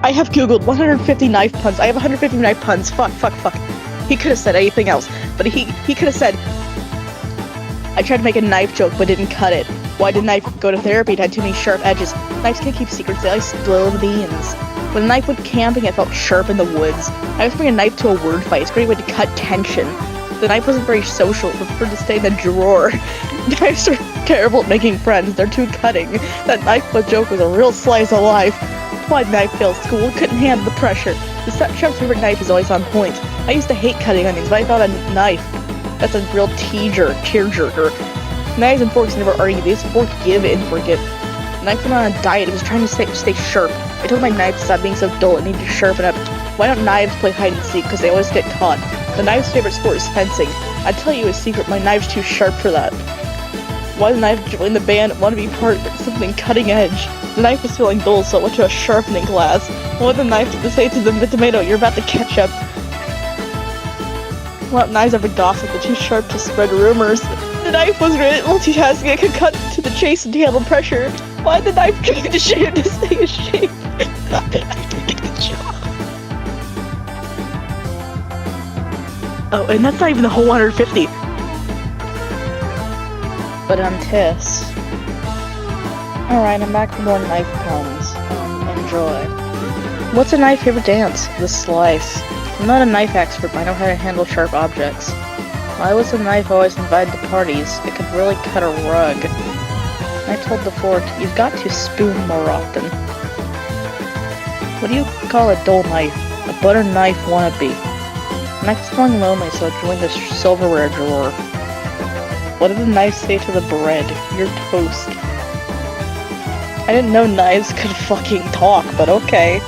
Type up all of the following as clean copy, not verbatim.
I have googled 150 knife puns. I have 150 knife puns. Fuck. He could have said anything else, but he could have said, I tried to make a knife joke but didn't cut it. Why did knife go to therapy? It had too many sharp edges. Knives can't keep secrets, they always spill the beans. When a knife went camping, it felt sharp in the woods. Knives bring a knife to a word fight. It's a great way to cut tension. The knife wasn't very social, it preferred to stay in the drawer. Knives are terrible at making friends, they're too cutting. That knife joke was a real slice of life. Why did knife fail school? Couldn't handle the pressure. The chef's favorite knife is always on point. I used to hate cutting onions, but I thought a knife, that's a real tearjerker. Knives and forks never argue, they just forgive and forget. The knife went on a diet, it was trying to stay sharp. I told my knife to stop being so dull, it needed to sharpen up. Why don't knives play hide and seek? Because they always get caught. The knife's favorite sport is fencing. I'd tell you a secret, my knife's too sharp for that. Why did the knife join the band, want to be part of something cutting edge? The knife was feeling dull, so it went to a sharpening class. What did the knife say to the tomato? You're about to catch up. Well, knives ever gossip, they're too sharp to spread rumors. The knife was multitasking, it could cut to the chase and handle pressure. Why did the knife try to shave to stay in shape? Oh, and that's not even the whole 150. But Tiss. Alright, I'm back for more knife puns. Enjoy. What's a knife favorite dance? The slice. I'm not a knife expert, but I know how to handle sharp objects. Why was the knife always invited to parties? It could really cut a rug. I told the fork, you've got to spoon more often. What do you call a dull knife? A butter knife wannabe. The knife was feeling lonely, so it joined the silverware drawer. What did the knife say to the bread? You're toast. I didn't know knives could fucking talk, but okay.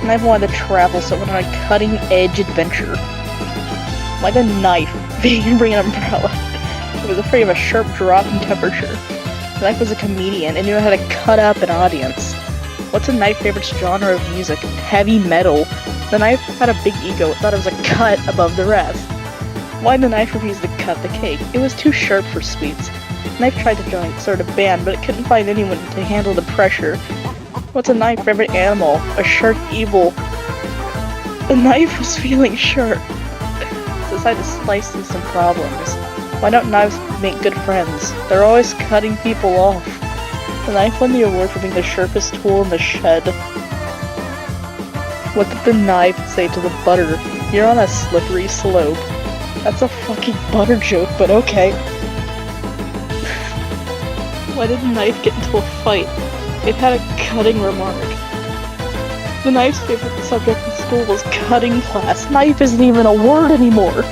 Knife wanted to travel, so it went on a cutting-edge adventure. Why did a knife bring an umbrella? It was afraid of a sharp drop in temperature. The knife was a comedian and knew how to cut up an audience. What's a knife favorite genre of music? Heavy metal. The knife had a big ego, it thought it was a cut above the rest. Why did the knife refuse to cut the cake? It was too sharp for sweets. The knife tried to join sort of band, but it couldn't find anyone to handle the pressure. What's a knife favorite animal? A shark evil. The knife was feeling sharp. So decided to slice through some problems. Why don't knives make good friends? They're always cutting people off. The knife won the award for being the sharpest tool in the shed. What did the knife say to the butter? You're on a slippery slope. That's a fucking butter joke, but okay. Why did the knife get into a fight? It had a cutting remark. The knife's favorite subject in school was cutting class. Knife isn't even a word anymore.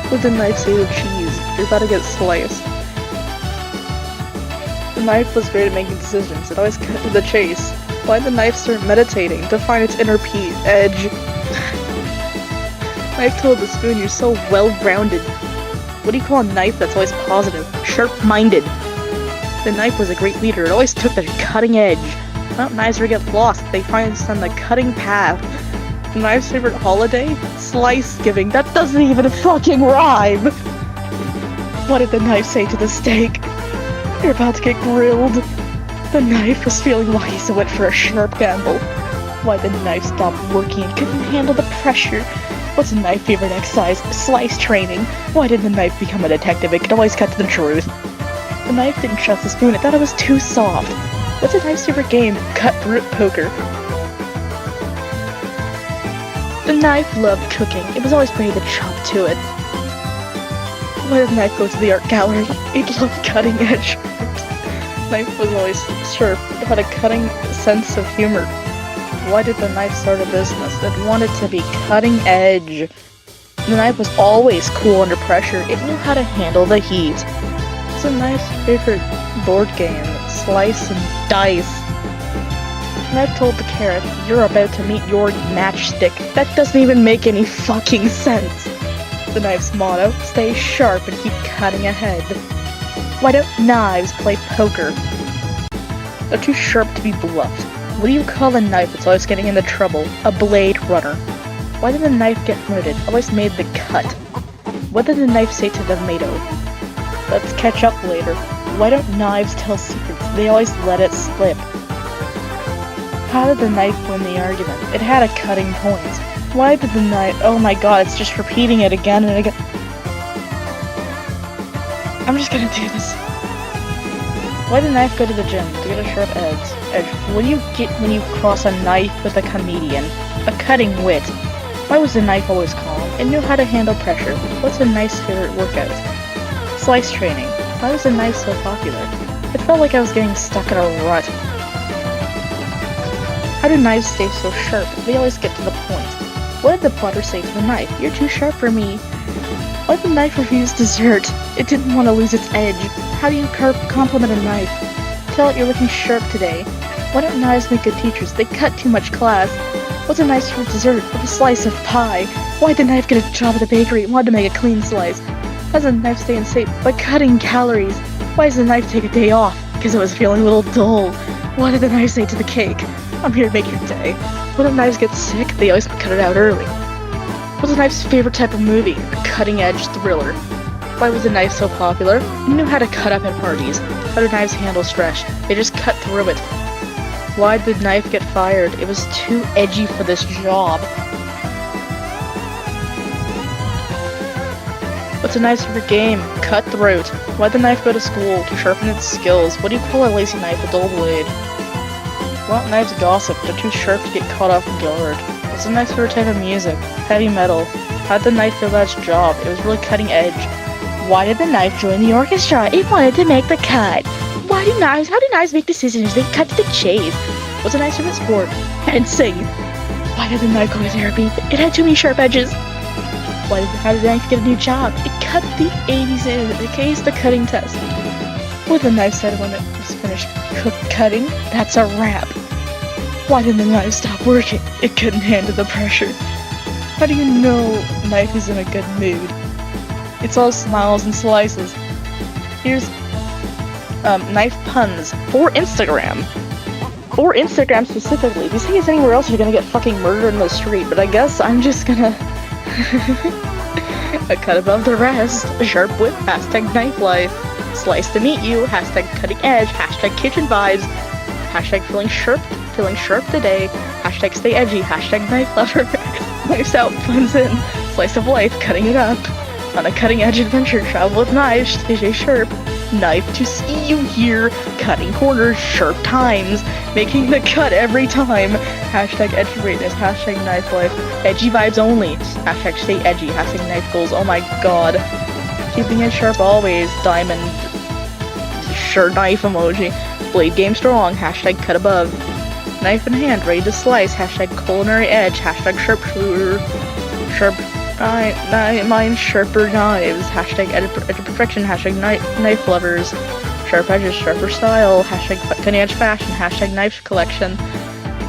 What did the knife say to cheese? You're about to get sliced. The knife was great at making decisions. It always cut to the chase. Why did the knife start meditating? To find its inner edge. Knife told the spoon, you're so well-rounded. What do you call a knife that's always positive? Sharp-minded. The knife was a great leader. It always took the cutting edge. Well, knives ever get lost. They find us on the cutting path. The knife's favorite holiday? Slice-giving. That doesn't even fucking rhyme! What did the knife say to the steak? You're about to get grilled. The knife was feeling lucky, so went for a sharp gamble. Why did the knife stop working and couldn't handle the pressure? What's a knife favorite exercise? Slice training. Why did the knife become a detective? It could always cut to the truth. The knife didn't trust the spoon, it thought it was too soft. What's a knife's favorite game? Cutthroat poker. The knife loved cooking. It was always ready to chop to it. Why did the knife go to the art gallery? It loved cutting edge. The knife was always sharp. It had a cutting sense of humor. Why did the knife start a business? It wanted to be cutting edge. The knife was always cool under pressure. It knew how to handle the heat. It's a knife's favorite board game. Slice and dice. The knife told the carrot, you're about to meet your matchstick. That doesn't even make any fucking sense. The knife's motto, stay sharp and keep cutting ahead. Why don't knives play poker? They're too sharp to be bluffed. What do you call a knife that's always getting into trouble? A blade runner. Why did the knife get promoted? Always made the cut. What did the knife say to the tomato? Let's catch up later. Why don't knives tell secrets? They always let it slip. How did the knife win the argument? It had a cutting point. Why did the knife... Oh my god, it's just repeating it again and again. I'm just gonna do this. Why did the knife go to the gym? To get a sharp edge. What do you get when you cross a knife with a comedian? A cutting wit. Why was the knife always calm? It knew how to handle pressure. What's a knife's favorite workout? Slice training. Why was the knife so popular? It felt like I was getting stuck in a rut. How do knives stay so sharp? They always get to the point. What did the butter say to the knife? You're too sharp for me. Why did the knife refuse dessert? It didn't want to lose its edge. How do you compliment a knife? Tell it you're looking sharp today. Why don't knives make good teachers? They cut too much class. What's a nice for dessert? With a slice of pie. Why did the knife get a job at the bakery? It wanted to make a clean slice. How does the knife stay in shape? By cutting calories. Why does the knife take a day off? Because it was feeling a little dull. What did the knife say to the cake? I'm here to make your day. When the knives get sick, they always cut it out early. What's a knife's favorite type of movie? A cutting-edge thriller. Why was the knife so popular? It knew how to cut up at parties. How do knives handle stress? They just cut through it. Why did the knife get fired? It was too edgy for this job. What's a knife's favorite game? Cutthroat. Why'd the knife go to school? To sharpen its skills. What do you call a lazy knife? A dull blade. Why don't knives gossip? They're too sharp to get caught off guard. What's the knife's favorite type of music? Heavy metal. How'd the knife feel about its job? It was really cutting edge. Why did the knife join the orchestra? It wanted to make the cut. How do knives make decisions? They cut to the chase. What's a knife's favorite sport? And sing. Why did the knife go to therapy? It had too many sharp edges. How did the knife get a new job? It cut the 80s in. It aced the cutting test. What the knife said when it was finished cutting? That's a wrap. Why did the knife stop working? It couldn't handle the pressure. How do you know knife is in a good mood? It's all smiles and slices. Here's knife puns for Instagram. For Instagram specifically. If you say it's anywhere else, you're gonna get fucking murdered in the street. But I guess I'm just gonna a cut above the rest. A sharp whip. Hashtag knife life. Slice to meet you. Hashtag cutting edge. Hashtag kitchen vibes. Hashtag feeling sharp today. Hashtag stay edgy. Hashtag knife lover. Knives out, puns in. Slice of life, cutting it up. On a cutting edge adventure, travel with knives, stay sharp. Knife to see you here. Cutting corners, sharp times. Making the cut every time. Hashtag edgy greatness. Hashtag knife life. Edgy vibes only. Hashtag stay edgy. Hashtag knife goals. Oh my god. Keeping it sharp always. Diamond. Sure knife emoji. Blade game strong. Hashtag cut above. Knife in hand, ready to slice. Hashtag culinary edge. Hashtag sharpshooter. Sharp. Mine sharper knives. Hashtag edge of perfection. Hashtag knife lovers. Sharp edges, sharper style. Hashtag cutting edge fashion. Hashtag knife collection.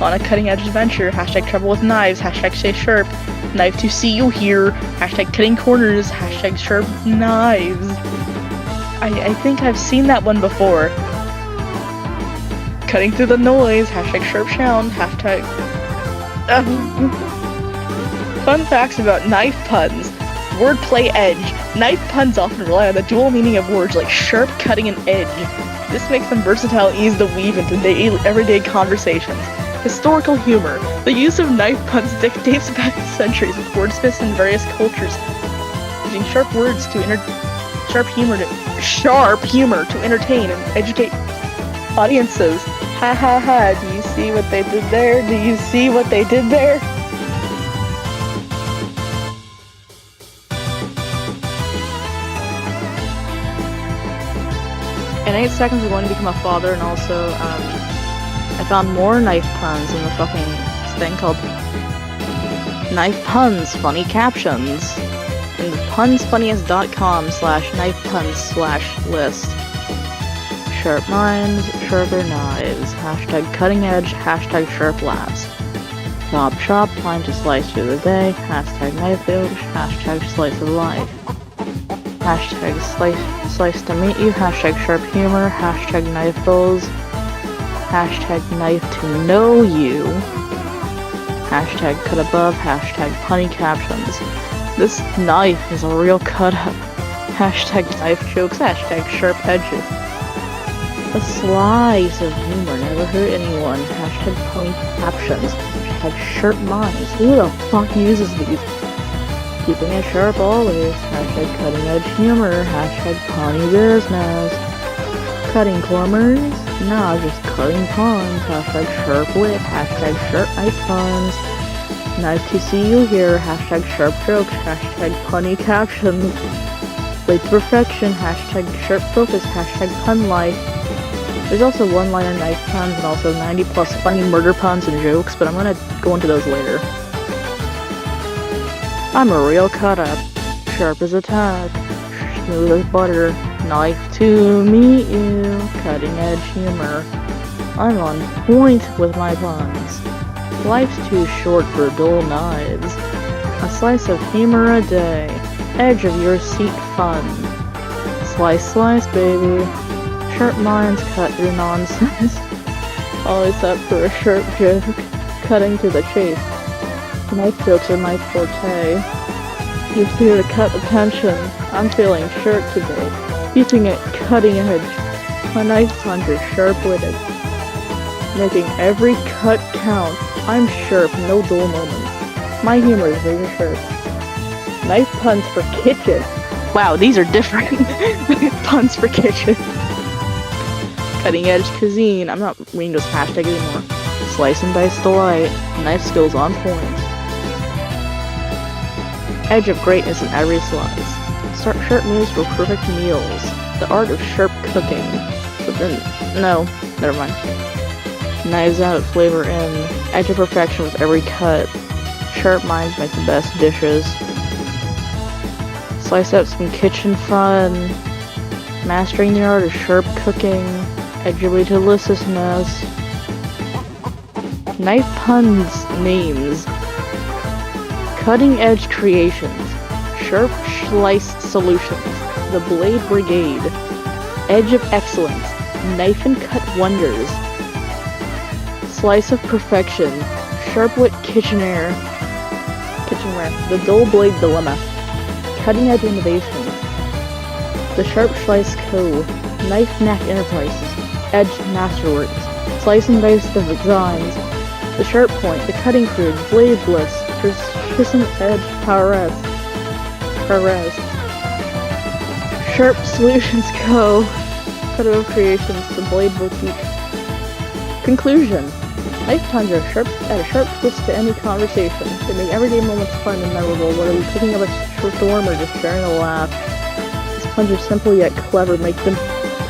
On a cutting edge adventure. Hashtag trouble with knives. Hashtag stay sharp. Knife to see you here. Hashtag cutting corners. Hashtag sharp knives. I think I've seen that one before. Cutting through the noise. Hashtag sharp sound. Hashtag fun facts about knife puns. Wordplay edge. Knife puns often rely on the dual meaning of words like sharp, cutting, and edge. This makes them versatile and easy to weave into everyday conversations. Historical humor. The use of knife puns dates back centuries with wordsmiths in various cultures, using sharp humor to entertain and educate audiences. Ha ha ha, do you see what they did there? Do you see what they did there? In 8 seconds I'm going to become a father, and also I found more knife puns in the fucking thing called Knife Puns Funny Captions in punsfunniest.com/knifepuns/list. Sharp minds, sharper knives. Hashtag cutting edge. Hashtag sharp laughs. Chop, time to slice through the day. Hashtag knife edge. Hashtag slice of life. Hashtag slice to meet you. Hashtag sharp humor. Hashtag knife goals. Hashtag knife to know you. Hashtag cut above. Hashtag punny captions. This knife is a real cut up. Hashtag knife jokes. Hashtag sharp edges. A slice of humor never hurt anyone. Hashtag point captions. Hashtag sharp minds. Who the fuck uses these? Keeping it sharp always. Hashtag cutting edge humor. Hashtag punny business. Cutting corners? Nah, just cutting puns. Hashtag sharp wit. Hashtag sharp knife puns. Nice to see you here. Hashtag sharp jokes. Hashtag punny captions. Late to perfection. Hashtag sharp focus. Hashtag pun life. There's also one-liner knife puns and also 90 plus funny murder puns and jokes, but I'm gonna go into those later. I'm a real cut-up. Sharp as a tack. Smooth as butter. Knife to meet you. Cutting edge humor. I'm on point with my puns. Life's too short for dull knives. A slice of humor a day. Edge of your seat fun. Slice, slice, baby. Sharp minds cut through nonsense. Always up for a sharp joke. Cutting to the chase. Knife jokes are my forte. You're here to cut the tension. I'm feeling sharp today. Keeping it cutting edge. My knife puns are sharp-witted. Making every cut count. I'm sharp, no dull moments. My humor is very sharp. Knife puns for kitchen. Wow, these are different. Puns for kitchen. Cutting edge cuisine. I'm not reading this hashtag anymore. Slice and dice delight. Knife skills on point. Edge of greatness in every slice. Sharp meals for perfect meals. The art of sharp cooking. But then, no, never mind. Knives out, flavor in. Edge of perfection with every cut. Sharp minds make the best dishes. Slice out some kitchen fun. Mastering the art of sharp cooking. Edge your way to deliciousness. Knife puns names. Cutting edge creations. Sharp slice solutions. The Blade Brigade. Edge of excellence. Knife and cut wonders. Slice of perfection. Sharp wit kitchenware. The dull blade dilemma. Cutting edge innovations. The Sharp Slice Co. Knife Knack Enterprises. Edge Masterworks. Slice and dice designs. The Sharp Point. The Cutting Crew. Blade Bliss. Precision Edge Perez. Sharp Solutions Co. Cutaway Creations. The Blade Boutique. Conclusion. Knife puns are add a sharp twist to any conversation. They make everyday moments fun and memorable, whether we're picking up a storm or just sharing a laugh. These puns are simple yet clever, make them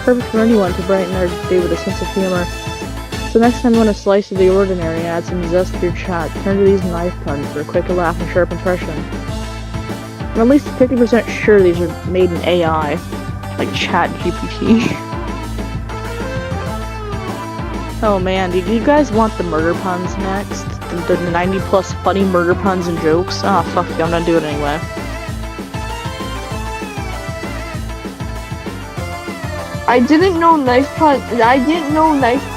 perfect for anyone to brighten their day with a sense of humor. So next time you want a slice of the ordinary, add some zest to your chat, turn to these knife puns for a quick laugh and sharp impression. I'm at least 50% sure these are made in AI, like Chat GPT. Oh man, did you guys want the murder puns next? The 90 plus funny murder puns and jokes? Ah, fuck you, I'm gonna do it anyway. I didn't know knife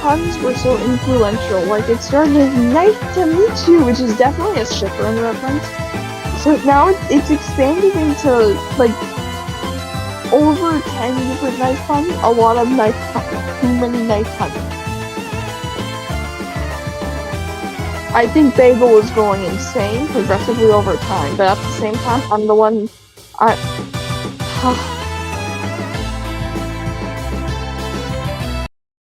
puns were so influential. Like, it started as nice to meet you, which is definitely a shipper reference. So now it's expanded into, like, over 10 different knife puns. A lot of knife puns. Too many knife puns. I think Bagel is going insane progressively over time, but at the same time, I'm the one.